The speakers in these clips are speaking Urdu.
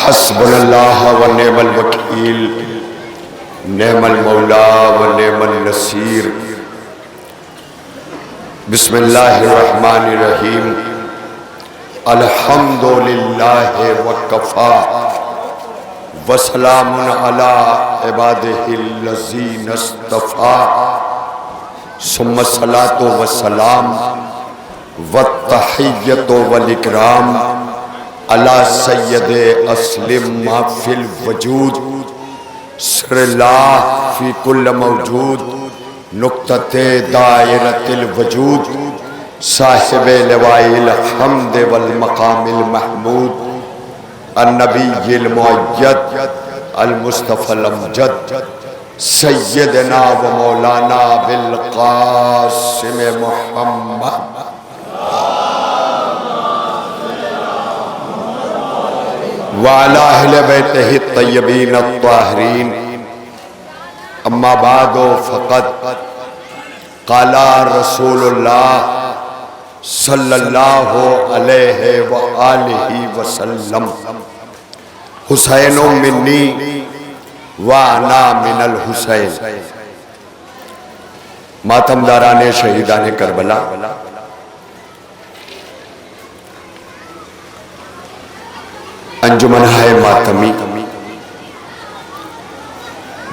حسبنا اللہ و نعم الوکیل نعم المولا و نعم النصیر بسم اللہ الرحمن الرحیم الحمدللہ وکفا وسلام علی عبادہ الذین اصطفیٰ ثم الصلاۃ والسلام والتحیۃ والاکرام علی سید اسلم ما فی الوجود سر اللہ فی کل موجود نقطۃ دائرۃ الوجود صاحب لواء الحمد والمقام المحمود النبی المؤید المصطفى الامجد سیدنا و مولانا بالقاسم محمد وعلى اہل بیتہ الطیبین الطاہرین اما بعد فقد قال رسول اللہ صلی اللہ علیہ وآلہ وسلم حسین منی وانا من الحسین ماتمداران شہیدان کربلا انجمن ہے ماتمی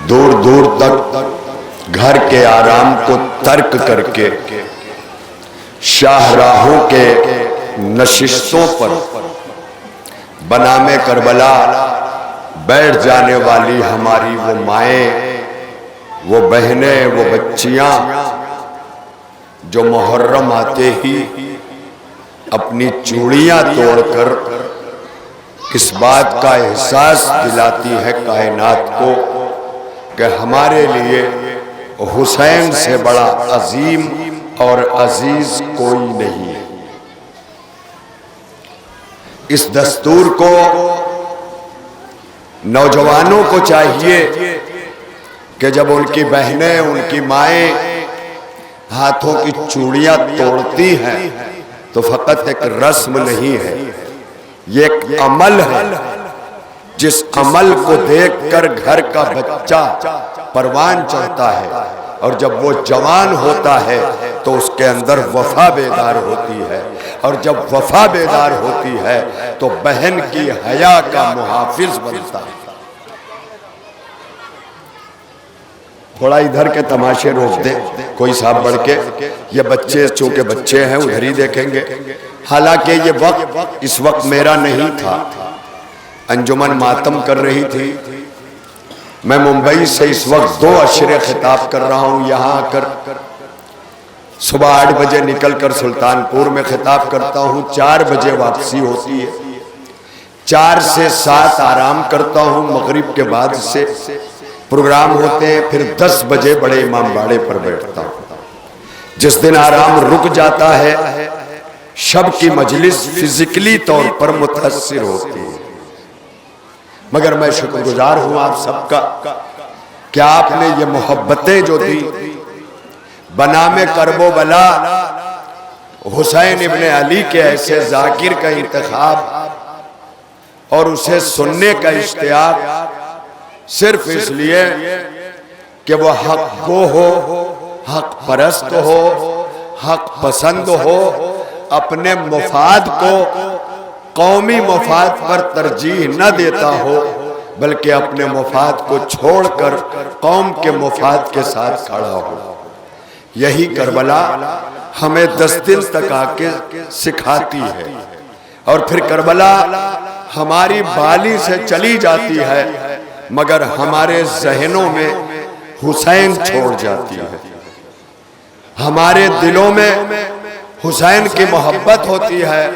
دور دور تک گھر کے آرام کو ترک کر کے شاہراہوں کے نشستوں پر بنام کربلا بیٹھ جانے والی ہماری وہ مائیں وہ بہنیں وہ بچیاں جو محرم آتے ہی اپنی چوڑیاں توڑ کر اس بات کا احساس دلاتی ہے کائنات کو کہ ہمارے لیے حسین سے بڑا عظیم اور عزیز کوئی نہیں ہے۔ اس دستور کو نوجوانوں کو چاہیے کہ جب ان کی بہنیں ان کی مائیں ہاتھوں کی چوڑیاں توڑتی ہیں تو فقط ایک رسم نہیں ہے، یہ ایک عمل ہے جس عمل کو دیکھ کر گھر کا بچہ پروان چڑھتا ہے، اور جب وہ جوان ہوتا ہے تو اس کے اندر وفا بیدار ہوتی ہے، اور جب وفا بیدار ہوتی ہے تو بہن کی حیا کا محافظ بنتا ہے۔ تھوڑا ادھر کے تماشے روک دیں، کوئی صاحب بڑھ کے، یہ بچے چونکہ بچے ہیں ادھر ہی دیکھیں گے، حالانکہ یہ وقت اس وقت میرا نہیں تھا، انجمن ماتم کر رہی تھی، میں ممبئی سے اس وقت 2 عشرے خطاب کر رہا ہوں، یہاں آ کر صبح 8 بجے نکل کر سلطان پور میں خطاب کرتا ہوں، 4 بجے واپسی ہوتی ہے، 4 سے 7 آرام کرتا ہوں، مغرب کے بعد سے پروگرام ہوتے ہیں، پھر 10 بجے بڑے امام باڑے پر بیٹھتا ہوں۔ جس دن آرام رک جاتا ہے شب کی مجلس فزیکلی طور پر متاثر ہوتی ہے، مگر میں شکر گزار ہوں آپ سب کا کہ آپ نے یہ محبتیں جو دی، بنام کرب و بلا حسین ابن علی کے ایسے ذاکر کا انتخاب اور اسے سننے کا اشتیاق صرف اس لیے کہ وہ حق گو ہو، حق پرست ہو، حق پسند ہو، اپنے مفاد کو قومی مفاد پر ترجیح نہ دیتا ہو بلکہ اپنے مفاد کو چھوڑ کر قوم کے مفاد کے ساتھ کھڑا ہو۔ یہی کربلا ہمیں 10 دن تک آ کے سکھاتی ہے، اور پھر کربلا ہماری بالی سے چلی جاتی ہے مگر ہمارے ذہنوں میں حسین چھوڑ جاتی ہے، ہمارے دلوں میں حسین کی محبت ہوتی ہے،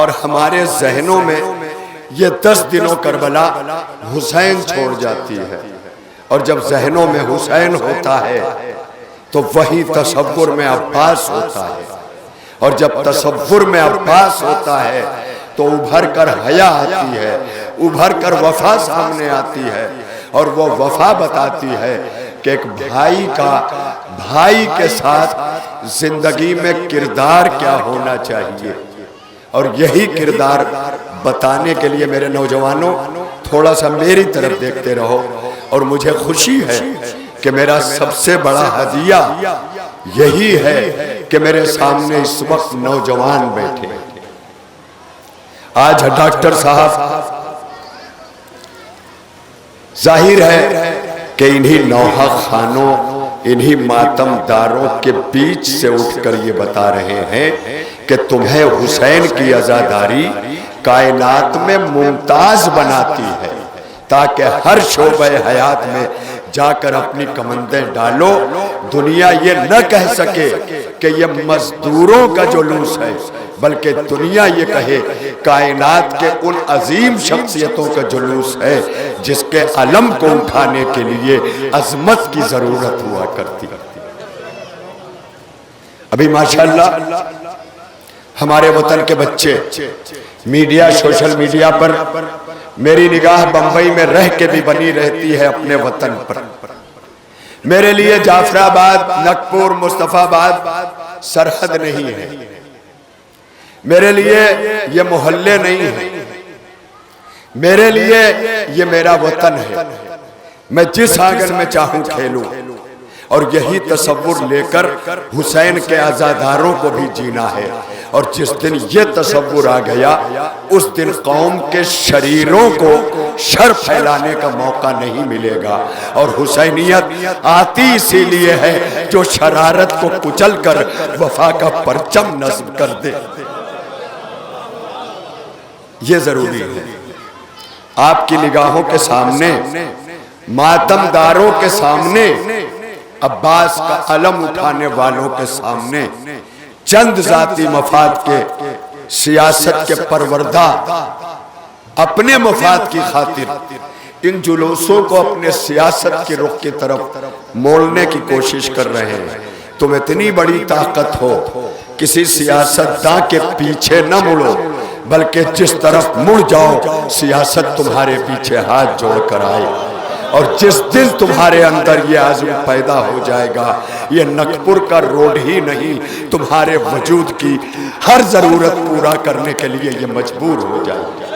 اور ہمارے ذہنوں میں یہ 10 دنوں کربلا حسین چھوڑ جاتی ہے، اور جب ذہنوں میں حسین ہوتا ہے تو وہی تصور میں عباس ہوتا ہے، اور جب تصور میں عباس ہوتا ہے تو ابھر کر حیا آتی ہے، ابھر کر وفا سامنے آتی ہے، اور وہ وفا بتاتی ہے کہ ایک بھائی کا بھائی کے ساتھ زندگی میں کردار کیا ہونا چاہیے، اور یہی کردار بتانے کے لیے میرے نوجوانوں تھوڑا سا میری طرف دیکھتے رہو. اور مجھے خوشی ہے کہ میرا سب سے بڑا ہدیہ یہی ہے کہ میرے سامنے اس وقت نوجوان بیٹھے. آج ڈاکٹر صاحب ظاہر ہے کہ انہی نوحہ خانوں انہی ماتم داروں کے بیچ سے اٹھ کر یہ بتا رہے ہیں کہ تمہیں حسین کی عزاداری کائنات میں ممتاز بناتی ہے تاکہ ہر شعبہ حیات میں جا کر اپنی کمندیں ڈالو. دنیا یہ نہ کہہ سکے کہ یہ مزدوروں کا جلوس ہے، بلکہ دنیا یہ کہے کائنات کے ان عظیم شخصیتوں کا جلوس ہے جس کے علم کو اٹھانے کے لیے عظمت کی ضرورت ہوا کرتی. ابھی ماشاءاللہ ہمارے وطن کے بچے میڈیا سوشل میڈیا پر، میری نگاہ بمبئی میں رہ کے بھی بنی رہتی ہے اپنے وطن پر. میرے لیے جعفر آباد، نگپور، مصطفیٰ آباد سرحد نہیں ہے، میرے لیے یہ محلے نہیں ہیں، میرے لیے یہ میرا وطن ہے. میں جس آنگن میں چاہوں کھیلوں، اور یہی تصور لے کر حسین کے عزاداروں کو بھی جینا ہے. اور جس دن یہ تصور آ گیا اس دن قوم کے شریروں کو شر پھیلانے کا موقع نہیں ملے گا. اور حسینیت آتی اسی لیے ہے جو شرارت کو کچل کر وفا کا پرچم نصب کر دے. یہ ضروری ہے. آپ کی نگاہوں کے سامنے، ماتم داروں کے سامنے، عباس کا علم اٹھانے والوں کے سامنے، چند ذاتی مفاد کے سیاست کے پروردہ اپنے مفاد کی خاطر ان جلوسوں کو اپنے سیاست کی رخ کی طرف موڑنے کی کوشش کر رہے ہیں. تم اتنی بڑی طاقت ہو، کسی سیاستداں کے پیچھے نہ مڑو، بلکہ جس طرف مڑ جاؤ سیاست تمہارے پیچھے ہاتھ جوڑ کر آئے. اور جس دن تمہارے اندر یہ عزم پیدا ہو جائے گا، یہ نگپور کا روڈ ہی نہیں، تمہارے وجود کی ہر ضرورت پورا کرنے کے لیے یہ مجبور ہو جائے گا.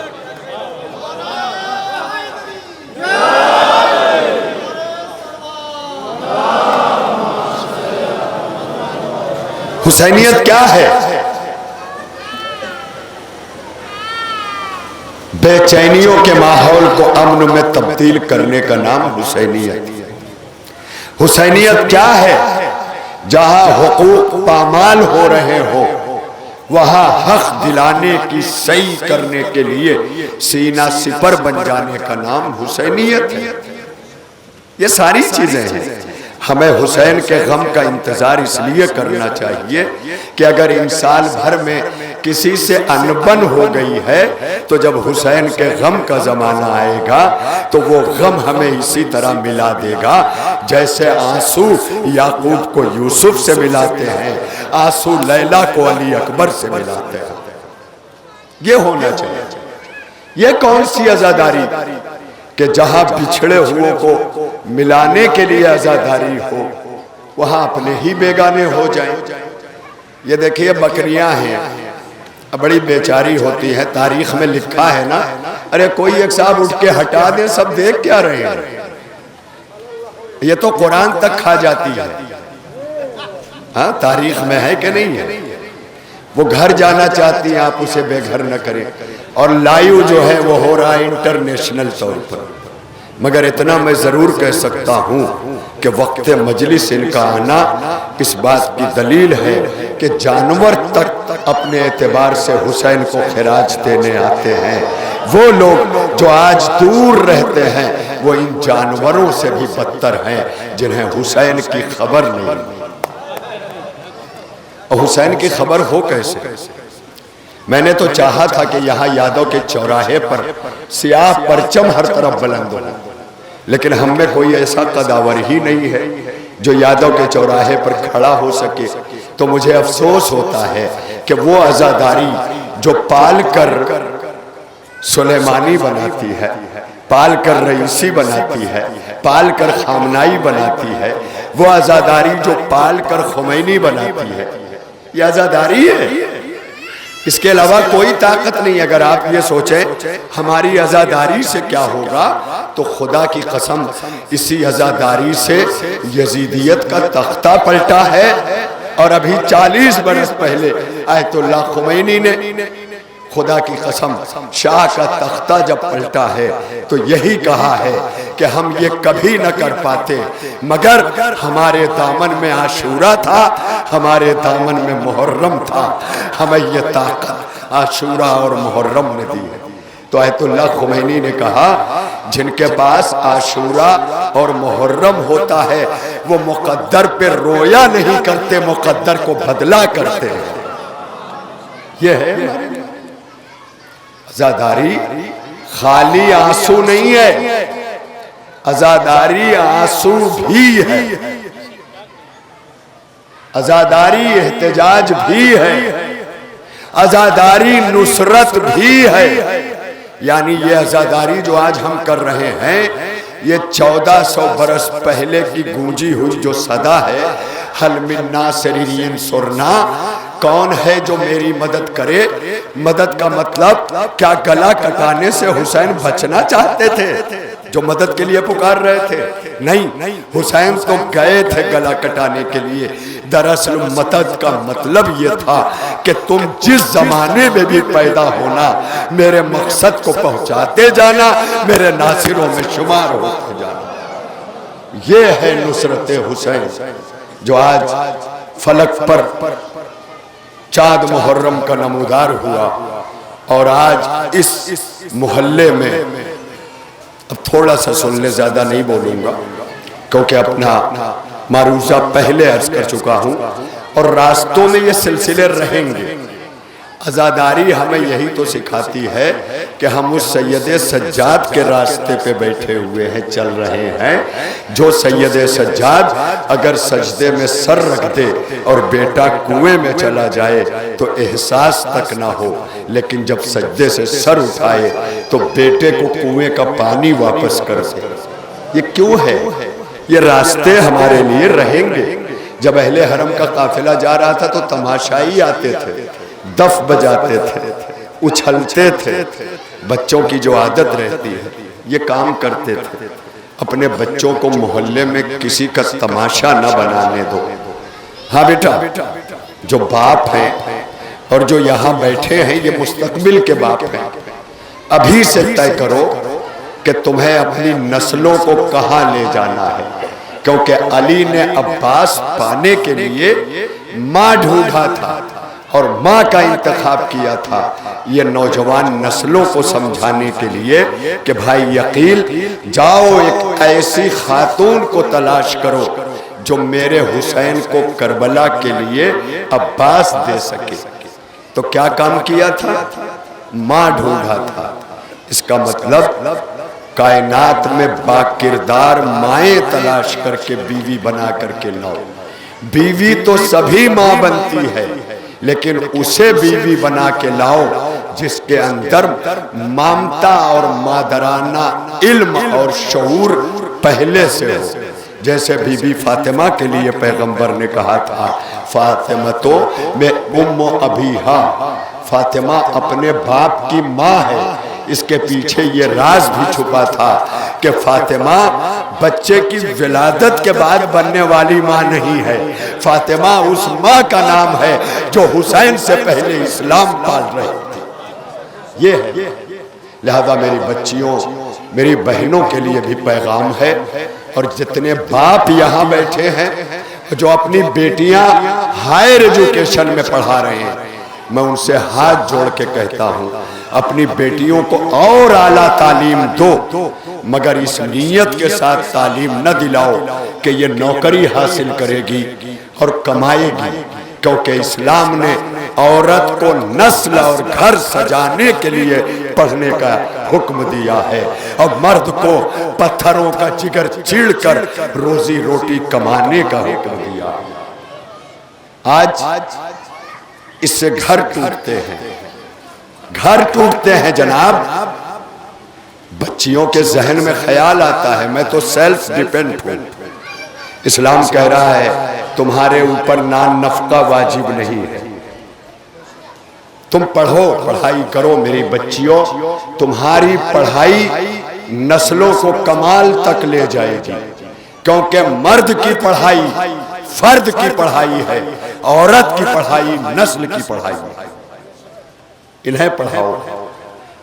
حسینیت کیا ہے؟ بے چینیوں کے ماحول کو امن میں تبدیل کرنے کا نام حسینیت. حسینیت کیا ہے؟ جہاں حقوق پامال ہو رہے ہو وہاں حق دلانے کی صحیح کرنے کے لیے سینہ سپر بن جانے کا نام حسینیت ہے. یہ ساری چیزیں ہیں. ہمیں حسین کے غم کا انتظار اس لیے کرنا چاہیے کہ اگر انسان بھر میں کسی سے انبن ہو گئی ہے تو جب حسین کے غم کا زمانہ آئے گا تو وہ غم ہمیں اسی طرح ملا دے گا جیسے آنسو یعقوب کو یوسف سے ملاتے ہیں، آنسو لیلا کو علی اکبر سے ملاتے ہیں. یہ ہونا چاہیے. یہ کون سی عزاداری کہ جہاں بچھڑے ہوئے کو ملانے کے لیے عزاداری ہو وہاں اپنے ہی بیگانے ہو جائیں. یہ دیکھیے بکریاں ہیں، بڑی بیچاری ہوتی ہے. تاریخ میں لکھا ہے نا، ارے کوئی ایک صاحب اٹھ کے ہٹا دیں، سب دیکھ کیا رہے ہیں. یہ تو قرآن تک کھا جاتی ہے. ہاں تاریخ میں ہے کہ نہیں ہے. وہ گھر جانا چاہتی ہیں، آپ اسے بے گھر نہ کریں. اور لائیو جو ہے وہ ہو رہا ہے انٹرنیشنل طور پر. مگر اتنا میں ضرور کہہ سکتا ہوں کہ وقت مجلس ان کا آنا اس بات کی دلیل ہے کہ جانور تک اپنے اعتبار سے حسین کو خراج دینے آتے ہیں. وہ لوگ جو آج دور رہتے ہیں وہ ان جانوروں سے بھی بدتر ہیں جنہیں حسین کی خبر نہیں. اور حسین کی خبر ہو کیسے؟ میں نے تو چاہا تھا کہ یہاں یادوں کے چوراہے پر سیاہ پرچم ہر طرف بلند ہو، لیکن ہم میں کوئی ایسا قداور ہی نہیں ہے جو یادوں کے چوراہے پر کھڑا ہو سکے. تو مجھے افسوس ہوتا ہے کہ وہ عزاداری جو پال کر سلیمانی بناتی ہے، پال کر رئیسی بناتی ہے، پال کر خامنائی بناتی ہے، وہ عزاداری جو پال کر خمینی بناتی ہے، یہ عزاداری ہے. اس کے علاوہ کوئی طاقت نہیں. اگر آپ یہ سوچیں ہماری عزاداری سے کیا ہوگا تو خدا کی قسم اسی عزاداری سے یزیدیت کا تختہ پلٹا ہے. اور ابھی 40 برس پہلے آیت اللہ خمینی نے خدا کی قسم شاہ کا تختہ جب پلٹا ہے تو یہی کہا ہے کہ ہم یہ کبھی نہ کر پاتے مگر ہمارے دامن میں عاشورہ تھا, ہمارے دامن میں محرم تھا, ہمیں یہ طاقت عاشورہ اور محرم نے دی ہے. تو آیت اللہ خمینی نے کہا جن کے پاس عاشورہ اور محرم ہوتا ہے وہ مقدر پہ رویا نہیں کرتے, مقدر کو بدلا کرتے ہیں. یہ ہے عزاداری. خالی آنسو نہیں ہے, عزاداری آنسو بھی ہے, عزاداری احتجاج بھی ہے, عزاداری نصرت بھی ہے. یعنی یہ عزاداری جو آج ہم کر رہے ہیں یہ 1400 برس پہلے کی گونجی ہوئی جو صدا ہے, حل من ناصر ینصرنا, کون ہے جو میری مدد کرے. مدد کا مطلب کیا گلا کٹانے سے حسین بچنا چاہتے تھے جو مدد کے لیے پکار رہے تھے؟ نہیں, حسین تو گئے تھے گلا کٹانے کے لیے. دراصل مدد کا مطلب یہ تھا کہ تم جس زمانے میں بھی پیدا ہونا میرے مقصد کو پہنچاتے جانا, میرے ناصروں میں شمار ہوتے جانا. یہ ہے نصرت حسین جو آج فلک پر چاند محرم کا نمودار ہوا. اور آج اس محلے میں اب تھوڑا سا سن لے, زیادہ نہیں بولوں گا کیونکہ اپنا معروضہ پہلے عرض کر چکا ہوں اور راستوں میں یہ سلسلے رہیں گے. عزاداری ہمیں یہی تو سکھاتی ہے کہ ہم اس سید سجاد کے راستے پہ بیٹھے ہوئے ہیں, چل رہے ہیں. جو سید سجاد اگر سجدے میں سر رکھ دے اور بیٹا کنویں میں چلا جائے تو احساس تک نہ ہو, لیکن جب سجدے سے سر اٹھائے تو بیٹے کو کنویں کا پانی واپس کر دے. یہ کیوں ہے؟ یہ راستے ہمارے لیے رہیں گے. جب اہل حرم کا قافلہ جا رہا تھا تو تماشائی آتے تھے, دف بجاتے تھے, اچھلتے تھے. بچوں کی جو عادت رہتی ہے یہ کام کرتے تھے. اپنے بچوں کو محلے میں کسی کا تماشا نہ بنانے دو. ہاں بیٹا, جو باپ ہیں اور جو یہاں بیٹھے ہیں یہ مستقبل کے باپ ہیں. ابھی سے طے کرو کہ تمہیں اپنی نسلوں کو کہاں لے جانا ہے, کیونکہ علی نے عباس پانے کے لیے ماں ڈھونڈا تھا اور ماں کا انتخاب کیا تھا. یہ نوجوان نسلوں کو سمجھانے کے لیے کہ بھائی عقیل جاؤ ایک ایسی خاتون کو تلاش کرو جو میرے حسین کو کربلا کے لیے عباس دے سکے. تو کیا کام کیا تھا؟ ماں ڈھونڈا تھا. اس کا مطلب کائنات میں با کردار مائیں تلاش کر کے بیوی بنا کر کے لاؤ. بیوی تو سبھی ماں بنتی ہے لیکن اسے بیوی بنا کے لاؤ جس کے اندر مامتا اور مادرانہ علم اور شعور پہلے سے ہو. جیسے بی بی فاطمہ کے لیے پیغمبر نے کہا تھا فاطمہ تو میں ام ابیہا, فاطمہ اپنے باپ کی ماں ہے. اس کے پیچھے یہ راز بھی چھپا تھا کہ فاطمہ بچے کی ولادت کے بعد بننے والی ماں نہیں ہے. فاطمہ اس ماں کا نام ہے جو حسین سے پہلے اسلام پال رہی تھی. یہ ہے. لہذا میری بچیوں, میری بہنوں کے لیے بھی پیغام ہے, اور جتنے باپ یہاں بیٹھے ہیں جو اپنی بیٹیاں ہائر ایجوکیشن میں پڑھا رہے ہیں, میں ان سے ہاتھ جوڑ کے کہتا ہوں اپنی بیٹیوں کو اور اعلیٰ تعلیم دو, مگر اس نیت کے ساتھ تعلیم نہ دلاؤ کہ یہ نوکری حاصل کرے گی اور کمائے گی, کیونکہ اسلام نے عورت کو نسل اور گھر سجانے کے لیے پڑھنے کا حکم دیا ہے اور مرد کو پتھروں کا جگر چیڑ کر روزی روٹی کمانے کا حکم دیا. آج اس سے گھر ٹوٹتے ہیں, گھر ٹوٹتے ہیں جناب. بچیوں کے ذہن میں خیال آتا ہے میں تو سیلف ڈیپینڈ ہوں. اسلام کہہ رہا ہے تمہارے اوپر نان نفقہ واجب نہیں ہے. تم پڑھو، پڑھائی کرو میری بچیوں، تمہاری پڑھائی نسلوں کو کمال تک لے جائے گی، کیونکہ مرد کی پڑھائی فرد کی پڑھائی ہے، عورت کی پڑھائی نسل کی پڑھائی ہے۔ انہیں پڑھاؤ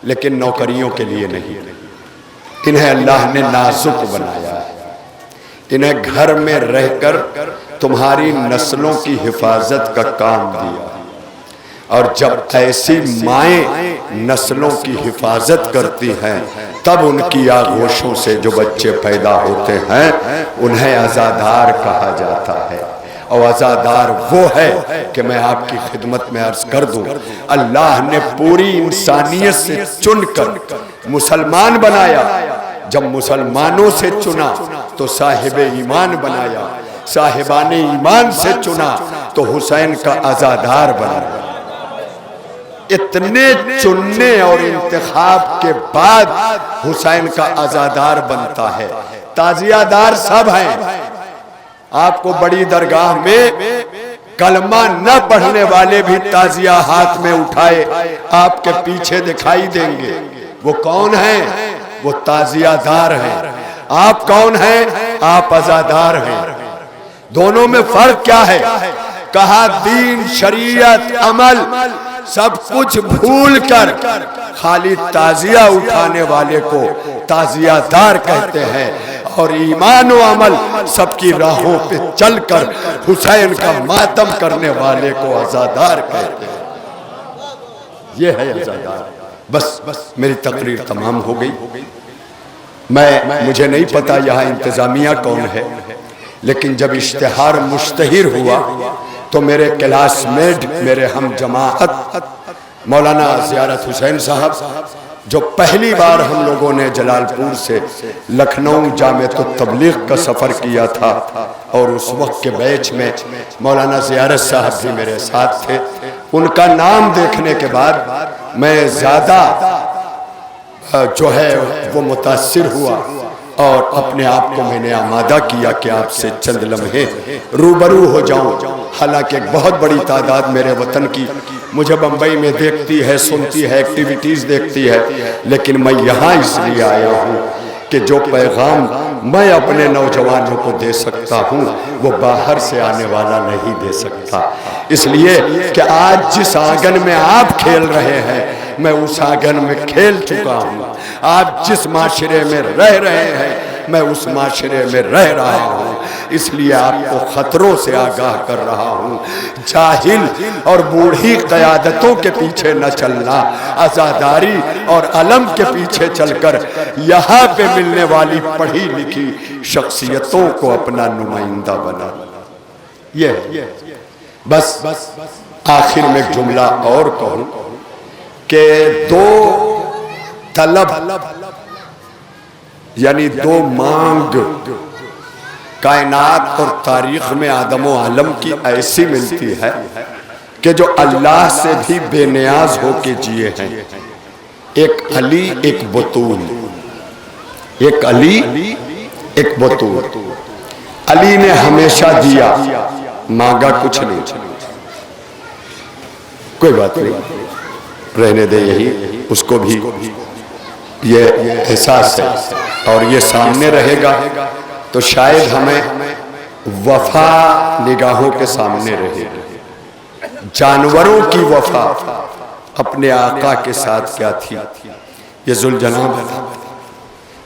لیکن نوکریوں کے لیے نہیں، انہیں اللہ نے نازک بنایا ہے، انہیں گھر میں رہ کر تمہاری نسلوں کی حفاظت کا کام دیا، اور جب ایسی مائیں نسلوں کی حفاظت کرتی ہیں تب ان کی آغوشوں سے جو بچے پیدا ہوتے ہیں انہیں عزادار کہا جاتا ہے۔ اور عزادار وہ ہے کہ میں آپ کی خدمت میں عرض کر دوں، اللہ نے پوری انسانیت سے چن کر مسلمان بنایا، جب مسلمانوں سے چنا تو صاحب ایمان بنایا، صاحبان ایمان سے چنا تو حسین کا عزادار بنایا۔ اتنے چننے اور انتخاب کے بعد حسین کا عزادار بنتا ہے۔ تعزیہ دار سب ہیں، آپ کو بڑی درگاہ میں کلمہ نہ پڑھنے والے بھی تعزیہ ہاتھ میں اٹھائے آپ کے پیچھے دکھائی دیں گے۔ وہ کون ہیں؟ وہ تعزیہ دار ہیں۔ آپ کون ہیں؟ آپ عزادار ہیں۔ دونوں میں فرق کیا ہے؟ کہا دین، شریعت، عمل سب کچھ بھول کر خالی تعزیہ اٹھانے والے کو تعزیہ دار کہتے ہیں، اور ایمان و عمل سب کی راہوں پہ چل کر حسین کا ماتم کرنے والے کو عزادار کہتے ہیں۔ یہ ہے عزادار۔ بس میری تقریر تمام ہو گئی۔ مجھے نہیں پتا یہاں انتظامیہ کون ہے، لیکن جب اشتہار مشتہر ہوا تو میرے کلاس میٹ، میرے ہم جماعت مولانا زیارت حسین صاحب، جو پہلی بار ہم لوگوں نے جلال پور سے لکھنؤ جامعۃ التبلیغ کا سفر کیا تھا، اور اس وقت کے بیچ میں مولانا زیارت صاحب بھی میرے ساتھ تھے، ان کا نام دیکھنے کے بعد میں زیادہ جو ہے وہ متاثر ہوا، اور اپنے آپ کو میں نے آمادہ کیا کہ آپ سے چند لمحے روبرو ہو جاؤں۔ حالانکہ ایک بہت بڑی تعداد میرے وطن کی مجھے بمبئی میں دیکھتی ہے، سنتی ہے، ایکٹیویٹیز دیکھتی ہے، لیکن میں یہاں اس لیے آیا ہوں کہ جو پیغام میں اپنے نوجوانوں کو دے سکتا ہوں وہ باہر سے آنے والا نہیں دے سکتا، اس لیے کہ آج جس آنگن میں آپ کھیل رہے ہیں میں اس آنگن میں کھیل چکا ہوں، آپ جس معاشرے میں رہ رہے ہیں میں اس معاشرے میں رہ رہا ہوں، اس لیے آپ کو خطروں سے آگاہ کر رہا ہوں۔ جاہل اور بوڑھی قیادتوں کے پیچھے نہ چلنا، عزاداری اور علم کے پیچھے چل کر یہاں پہ ملنے والی پڑھی لکھی شخصیتوں کو اپنا نمائندہ بنا۔ یہ بس آخر میں ایک جملہ اور کہوں کہ دو طلب یعنی دو مانگ کائنات اور تاریخ میں آدم و عالم کی ایسی ملتی ہے کہ جو اللہ سے بھی بے نیاز ہو کے جیے ہیں، ایک علی ایک بطول، ایک علی ایک بطول۔ علی نے ہمیشہ دیا، مانگا کچھ نہیں، کوئی بات نہیں، رہنے دے، یہی اس کو بھی یہ احساس ہے اور یہ سامنے رہے گا تو شاید ہمیں وفا نگاہوں کے سامنے رہے گی۔ جانوروں کی وفا اپنے آقا کے ساتھ کیا تھی، یہ ذوالجناب ہے۔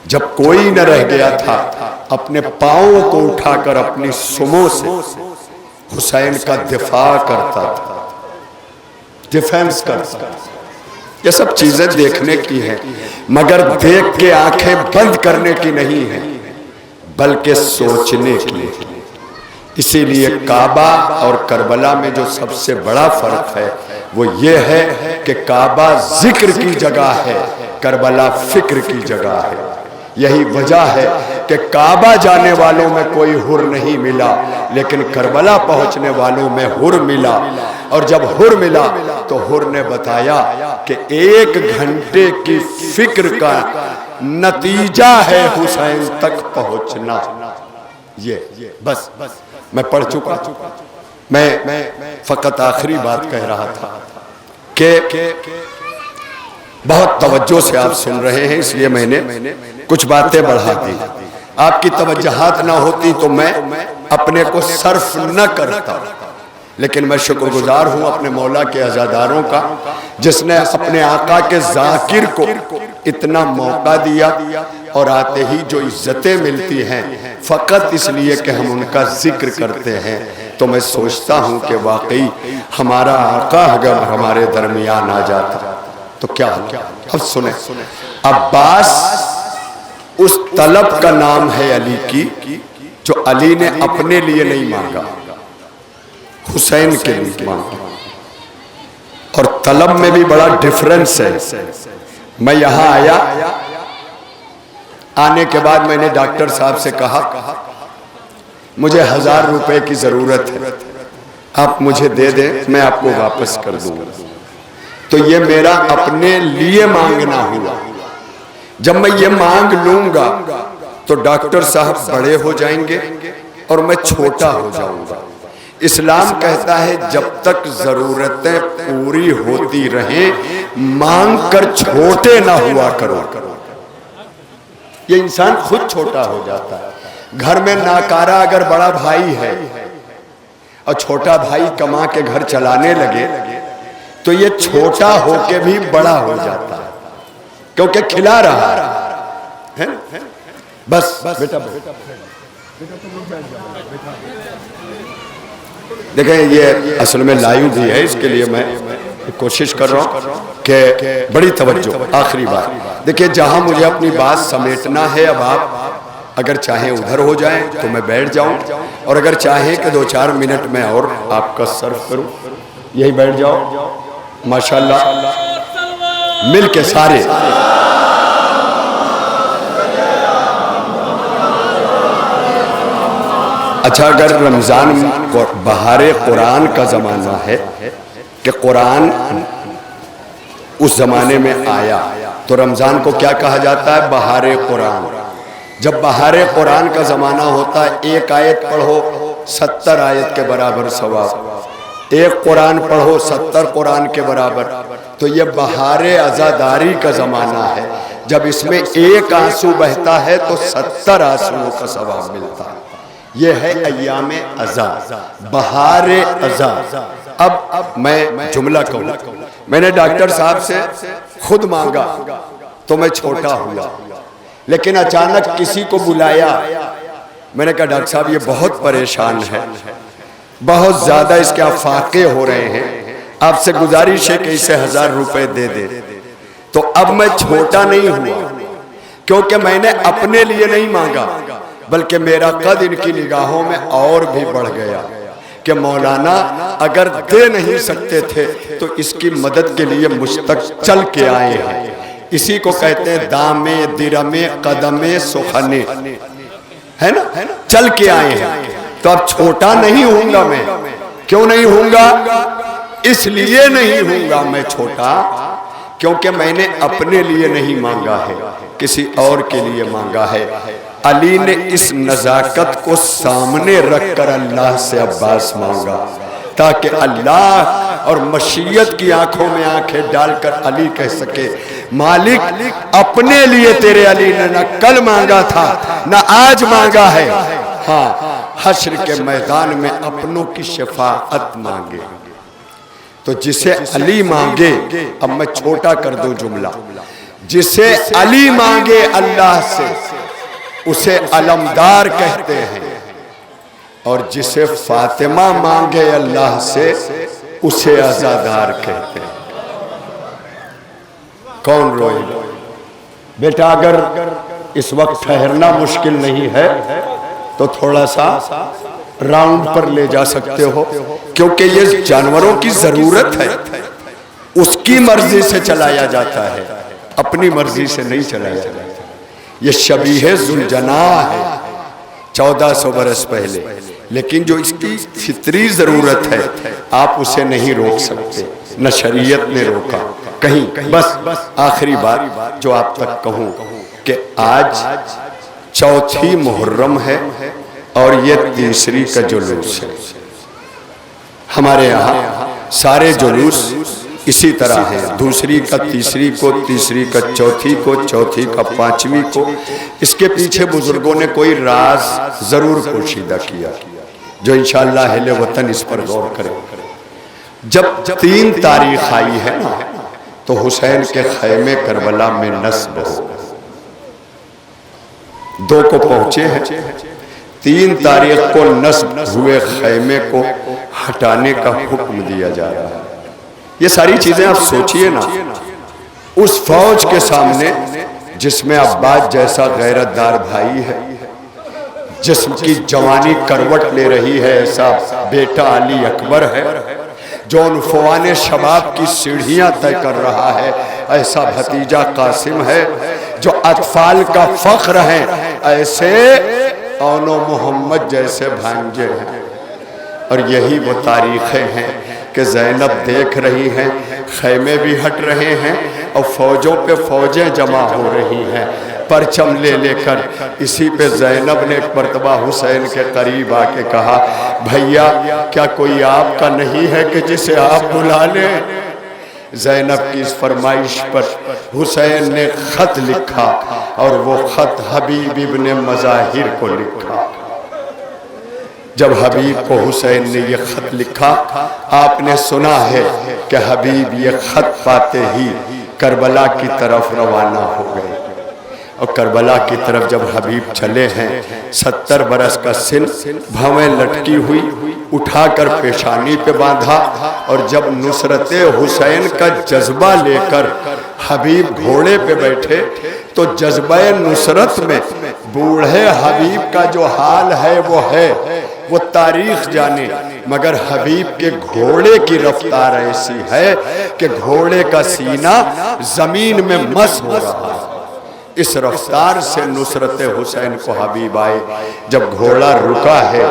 جب کوئی نہ رہ گیا تھا اپنے پاؤں کو اٹھا کر اپنی سموں سے حسین کا دفاع کرتا تھا، ڈیفینس کرتا تھا۔ یہ سب چیزیں دیکھنے کی ہیں، مگر دیکھ کے آنکھیں بند کرنے کی نہیں ہیں بلکہ سوچنے کی۔ اسی لیے کعبہ اور کربلا میں جو سب سے بڑا فرق ہے وہ یہ ہے کہ کعبہ ذکر کی جگہ ہے، کربلا فکر کی جگہ ہے۔ یہی وجہ ہے کہ کعبہ جانے والوں میں کوئی حر نہیں ملا لیکن کربلا پہنچنے والوں میں حر ملا، اور جب حر ملا تو حر نے بتایا کہ 1 گھنٹے کی فکر کا نتیجہ ہے حسین تک پہنچنا۔ یہ بس میں پڑھ چکا، میں فقط آخری بات کہہ رہا تھا کہ بہت توجہ سے آپ سن رہے ہیں، اس لیے میں نے کچھ باتیں بڑھا دی. آپ کی توجہات نہ ہوتی تو میں اپنے کو صرف نہ کرتا، لیکن میں شکر گزار ہوں اپنے مولا کے عزاداروں کا، جس نے اپنے آقا کے ذاکر کو اتنا موقع دیا، اور آتے ہی جو عزتیں ملتی ہیں فقط اس لیے کہ ہم ان کا ذکر کرتے ہیں. تو میں سوچتا ہوں کہ واقعی ہمارا آقا اگر ہمارے درمیان آ جاتا تو کیا ہوگا. اب سنیں، عباس اس طلب کا نام ہے علی کی جو علی نے اپنے لیے نہیں مانگا، حسین کے لیے مانگا. اور طلب میں بھی بڑا ڈیفرنس ہے. میں یہاں آیا، آنے کے بعد میں نے ڈاکٹر صاحب سے کہا مجھے 1000 روپے کی ضرورت ہے، آپ مجھے دے دیں، میں آپ کو واپس کر دوں گا. تو یہ میرا اپنے لیے مانگنا ہوا. جب میں یہ مانگ لوں گا تو ڈاکٹر صاحب بڑے ہو جائیں گے اور میں چھوٹا ہو جاؤں گا. اسلام کہتا ہے جب تک ضرورتیں پوری ہوتی رہیں مانگ کر چھوٹے نہ ہوا کرو. یہ انسان خود چھوٹا ہو جاتا ہے. گھر میں ناکارہ اگر بڑا بھائی ہے اور چھوٹا بھائی کما کے گھر چلانے لگے تو یہ چھوٹا ہو کے بھی بڑا ہو جاتا ہے، کیونکہ کھلا رہا ہے. بس بیٹا دیکھیں، یہ اصل میں لائیو بھی ہے، اس کے لیے میں کوشش کر رہا ہوں کہ بڑی توجہ. آخری بات دیکھیں، جہاں مجھے اپنی بات سمیٹنا ہے، اب آپ اگر چاہیں ادھر ہو جائیں تو میں بیٹھ جاؤں، اور اگر چاہیں کہ 2-4 منٹ میں اور آپ کا صرف کروں، یہی بیٹھ جاؤ. ماشاءاللہ مل کے سارے. اچھا، اگر رمضان بہار قرآن کا زمانہ ہے کہ قرآن اس زمانے میں آیا تو رمضان کو کیا کہا جاتا ہے؟ بہار قرآن. جب بہار قرآن کا زمانہ ہوتا ہے، ایک آیت پڑھو 70 آیت کے برابر ثواب، ایک قرآن پڑھو 70 قرآن کے برابر. تو یہ بہار عزاداری کا زمانہ ہے. جب اس میں ایک آنسو بہتا ہے تو 70 آنسوؤں کا ثواب ملتا ہے. یہ ہے ایام عزا، بہار عزا. اب میں جملہ کہوں، میں نے ڈاکٹر صاحب سے خود مانگا تو میں چھوٹا ہوا، لیکن اچانک کسی کو بلایا. میں نے کہا ڈاکٹر صاحب یہ بہت پریشان ہے، بہت زیادہ اس کے افاقے ہو رہے ہیں، آپ سے گزارش ہے کہ اسے 1000 روپے دے دے. تو اب میں چھوٹا نہیں ہوا، کیونکہ میں نے اپنے لیے نہیں مانگا، بلکہ میرا قد ان کی نگاہوں میں اور بھی بڑھ گیا کہ مولانا اگر دے نہیں سکتے تھے تو اس کی مدد کے لیے مجھ تک چل کے آئے ہیں. اسی کو کہتے ہیں دامے درمے قدمے سخنے، ہے نا، چل کے آئے ہیں. تو اب چھوٹا نہیں ہوں گا میں. کیوں نہیں ہوں گا؟ اس لیے نہیں ہوں گا میں چھوٹا کیونکہ میں نے اپنے لیے نہیں مانگا ہے، کسی اور کے لیے مانگا ہے. علی نے اس نزاکت کو سامنے رکھ کر اللہ سے عباس مانگا تاکہ اللہ اور مشیت کی آنکھوں میں آنکھیں ڈال کر علی کہہ سکے مالک اپنے لیے تیرے علی نے نہ کل مانگا تھا نہ آج مانگا ہے، ہاں حشر کے میدان میں اپنوں کی شفاعت مانگے. تو جسے علی مانگے، اب میں چھوٹا کر دوں جملہ، جسے علی مانگے اللہ سے اسے علمدار کہتے ہیں، اور جسے فاطمہ مانگے اللہ سے اسے عزادار کہتے ہیں. کون روئے گا؟ بیٹا اگر اس وقت ٹھہرنا مشکل نہیں ہے تو تھوڑا سا راؤنڈ پر لے جا سکتے ہو، کیونکہ یہ جانوروں کی ضرورت ہے، اس کی مرضی سے چلایا جاتا ہے، اپنی مرضی سے نہیں چلایا جاتا. یہ شبیہ ذوالجناح ہے 1400 برس پہلے، لیکن جو اس کی فطری ضرورت ہے آپ اسے نہیں روک سکتے، نہ شریعت نے روکا کہیں. بس آخری بات جو آپ تک کہوں کہ آج 4 محرم ہے اور یہ 3 کا جلوس ہے. ہمارے یہاں سارے جلوس اسی طرح ہے، دوسری کا تیسری کو، تیسری کا چوتھی کو، چوتھی کا پانچویں کو۔ اس کے پیچھے بزرگوں نے کوئی راز ضرور پوشیدہ کیا جو انشاءاللہ اہل وطن اس پر غور کرے۔ جب 3 تاریخ آئی ہے نا تو حسین کے خیمے کربلا میں نصب ہو، 2 کو پہنچے ہیں، 3 تاریخ کو نصب ہوئے خیمے کو ہٹانے کا حکم دیا جا رہا ہے۔ یہ ساری چیزیں آپ سوچئے نا، اس فوج کے سامنے جس میں عباس جیسا غیرت دار بھائی ہے، جسم کی جوانی کروٹ لے رہی ہے، ایسا بیٹا علی اکبر ہے جو عنفوان شباب کی سیڑھیاں طے کر رہا ہے، ایسا بھتیجا قاسم ہے جو اطفال کا فخر ہے، ایسے اون و محمد جیسے بھانجے ہیں۔ اور یہی وہ تاریخیں ہیں کہ زینب دیکھ رہی ہیں، خیمے بھی ہٹ رہے ہیں اور فوجوں پہ فوجیں جمع ہو رہی ہیں پرچم لے لے کر۔ اسی پہ زینب نے ایک مرتبہ حسین کے قریب آ کے کہا، بھیا کیا کوئی آپ کا نہیں ہے کہ جسے آپ بلا لیں؟ زینب کی اس فرمائش پر حسین نے خط لکھا اور وہ خط حبیب ابن مظاہر کو لکھا۔ جب حبیب کو حسین نے یہ خط لکھا، آپ نے سنا ہے کہ حبیب یہ خط پاتے ہی کربلا کی طرف روانہ ہو گئے، اور کربلا کی طرف جب حبیب چلے ہیں، 70 برس کا سن، بھویں لٹکی ہوئی، اٹھا کر پیشانی پہ باندھا، اور جب نصرت حسین کا جذبہ لے کر حبیب گھوڑے پہ بیٹھے تو جذبہ نصرت میں بوڑھے حبیب کا جو حال ہے وہ تاریخ جانے، مگر حبیب کے گھوڑے کی رفتار ایسی ہے کہ گھوڑے کا سینہ زمین میں مس ہو رہا ہے۔ اس رفتار سے نصرت حسین کو حبیب آئے۔ جب گھوڑا رکا ہے،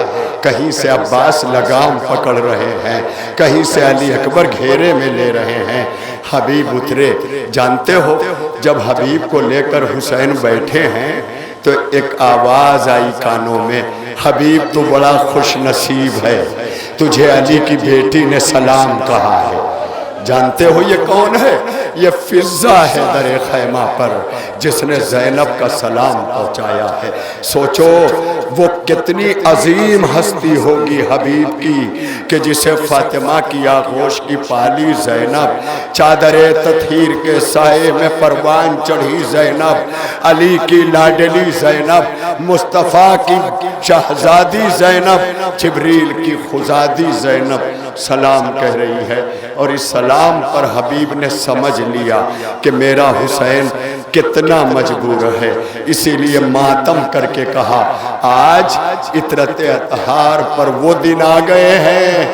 کہیں سے عباس لگام پکڑ رہے ہیں، کہیں سے علی اکبر گھیرے میں لے رہے ہیں، حبیب اترے۔ جانتے ہو جب حبیب کو لے کر حسین بیٹھے ہیں تو ایک آواز آئی کانوں میں، حبیب تو بڑا خوش نصیب ہے، تجھے علی کی بیٹی نے سلام کہا ہے۔ جانتے ہو یہ کون ہے؟ یہ فضہ ہے در خیمہ پر جس نے زینب کا سلام پہنچایا ہے۔ سوچو وہ کتنی عظیم ہستی ہوگی حبیب کی کہ جسے فاطمہ کی آغوش کی پالی زینب، چادر تطہیر کے سائے میں پروان چڑھی زینب، علی کی لاڈلی زینب، مصطفیٰ کی شہزادی زینب، جبریل کی خزادی زینب سلام کہہ رہی ہے۔ اور اس سلام پر حبیب نے سمجھ لیا کہ میرا حسین کتنا مجبور ہے، اسی لیے ماتم کر کے کہا، آج عطرت اطہار پر وہ دن آ گئے ہیں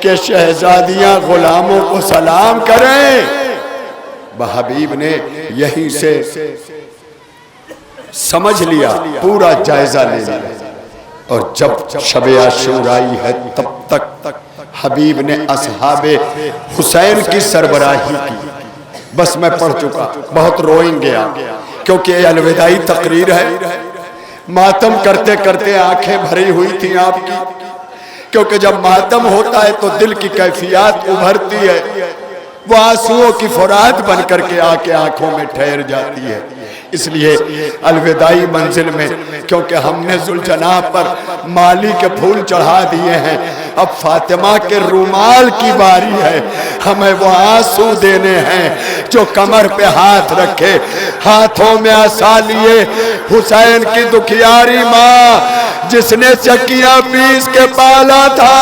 کہ شہزادیاں غلاموں کو سلام کریں۔ حبیب نے یہیں سے سمجھ لیا، پورا جائزہ لے لیا، اور جب شب عاشوراء آئی ہے تب تک حبیب نے اصحاب حسین کی سربراہی کی۔ بس میں پڑھ چکا، بہت روئیں گیا کیونکہ یہ الوداعی تقریر ہے۔ ماتم کرتے کرتے آنکھیں بھری ہوئی تھیں آپ کی، کیونکہ جب ماتم ہوتا ہے تو دل کی کیفیات ابھرتی ہے، وہ آنسوؤں کی فرات بن کر کے آ کے آنکھوں میں ٹھہر جاتی ہے۔ اس لیے الوداعی منزل میں کیونکہ ہم نے ذوالجناح پر مالی کے پھول چڑھا دیے ہیں، اب فاطمہ کے رومال کی باری ہے، ہمیں وہ آنسو دینے ہیں جو کمر پہ ہاتھ رکھے، ہاتھوں میں عصا لیے حسین کی دکھیاری ماں جس نے چکیاں پیس کے پالا تھا،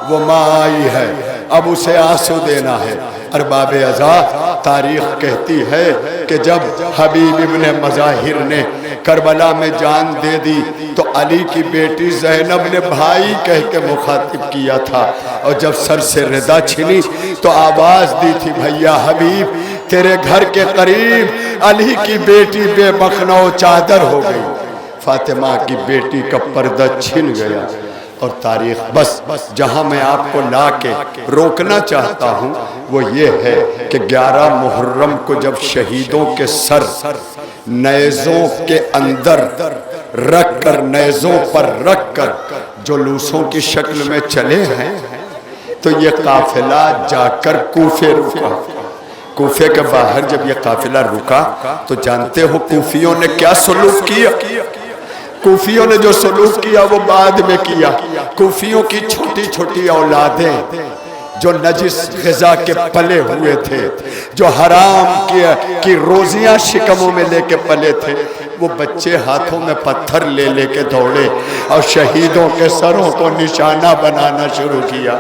وہ ماں آئی ہے، اب اسے آنسو دینا ہے۔ ارباب ازا تاریخ کہتی ہے کہ جب حبیب ابن مظاہر نے کربلا میں جان دے دی تو علی کی بیٹی زینب نے بھائی کہہ کے مخاطب کیا تھا، اور جب سر سے ردا چھنی تو آواز دی تھی، بھیا حبیب تیرے گھر کے قریب علی کی بیٹی بے مخنہ و چادر ہو گئی۔ فاطمہ کی بیٹی کا پردہ چھن گیا۔ اور تاریخ بس جہاں میں آپ کو لا کے روکنا چاہتا ہوں وہ یہ ہے کہ 11 محرم کو جب شہیدوں کے سر نیزوں کے اندر رکھ کر، نیزوں پر رکھ کر جلوسوں کی شکل میں چلے ہیں، تو یہ قافلہ جا کر کوفے رکا۔ کوفے کے باہر جب یہ قافلہ رکا تو جانتے ہو کوفیوں نے کیا سلوک کیا؟ کوفیوں نے جو سلوک کیا وہ بعد میں کیا۔ کوفیوں کی چھوٹی چھوٹی اولادیں جو نجس غذا کے پلے ہوئے تھے، جو حرام کی روزیاں شکموں میں لے کے پلے تھے، وہ بچے ہاتھوں میں پتھر لے لے کے دوڑے اور شہیدوں کے سروں کو نشانہ بنانا شروع کیا۔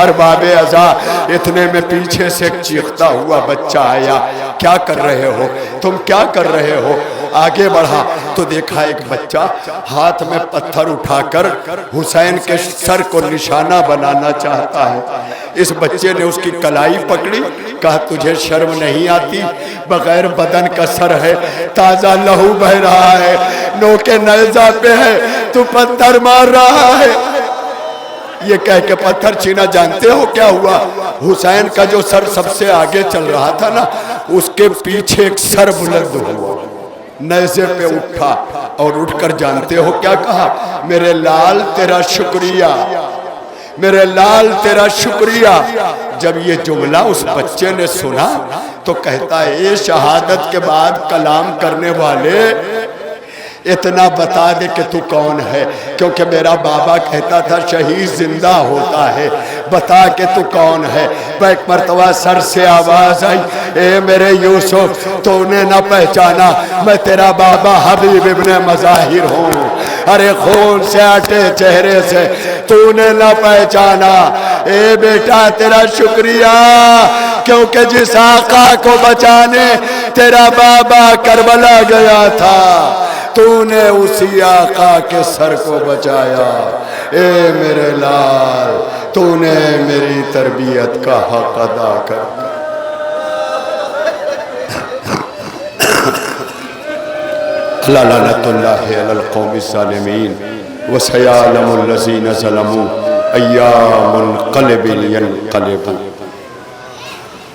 ارباب ازا اتنے میں پیچھے سے ایک چیختا ہوا بچہ آیا، کیا کر رہے ہو تم، کیا کر رہے ہو؟ آگے بڑھا تو دیکھا ایک بچہ ہاتھ میں پتھر اٹھا کر حسین کے سر کو نشانہ بنانا چاہتا ہے۔ اس بچے نے اس کی کلائی پکڑی، کہا تجھے شرم نہیں آتی؟ بغیر بدن کا سر ہے، تازہ لہو بہ رہا ہے، نوکے نیزہ پہ ہے، تو پتھر مار رہا ہے۔ یہ کہہ کے پتھر چھینا۔ جانتے ہو کیا ہوا؟ حسین کا جو سر سب سے آگے چل رہا تھا نا، اس کے پیچھے ایک سر بلند ہوا، نیزے پہ اٹھا اور اٹھ کر جانتے ہو کیا کہا؟ میرے لال تیرا شکریہ، میرے لال تیرا شکریہ۔ جب یہ جملہ اس بچے نے سنا تو کہتا ہے اے شہادت کے بعد کلام کرنے والے، اتنا بتا دے کہ تو کون ہے، کیونکہ میرا بابا کہتا تھا شہید زندہ ہوتا ہے، بتا کہ تو کون ہے۔ ایک مرتبہ سر سے آواز آئی، اے میرے یوسف، تو نے نہ پہچانا میں تیرا بابا حبیب ابن مظاہر ہوں، ارے خون سے آٹے چہرے سے تو نے نہ پہچانا۔ اے بیٹا تیرا شکریہ، کیونکہ جس آقا کو بچانے تیرا بابا کربلا گیا تھا، تو نے اسی آقا کے سر کو بچایا۔ اے میرے لال، تو نے میری تربیت کا حق ادا کر دیا۔ لعنت اللہ علی القوم الظالمین وسیعلم الذین ظلموا ایام منقلب ینقلبون۔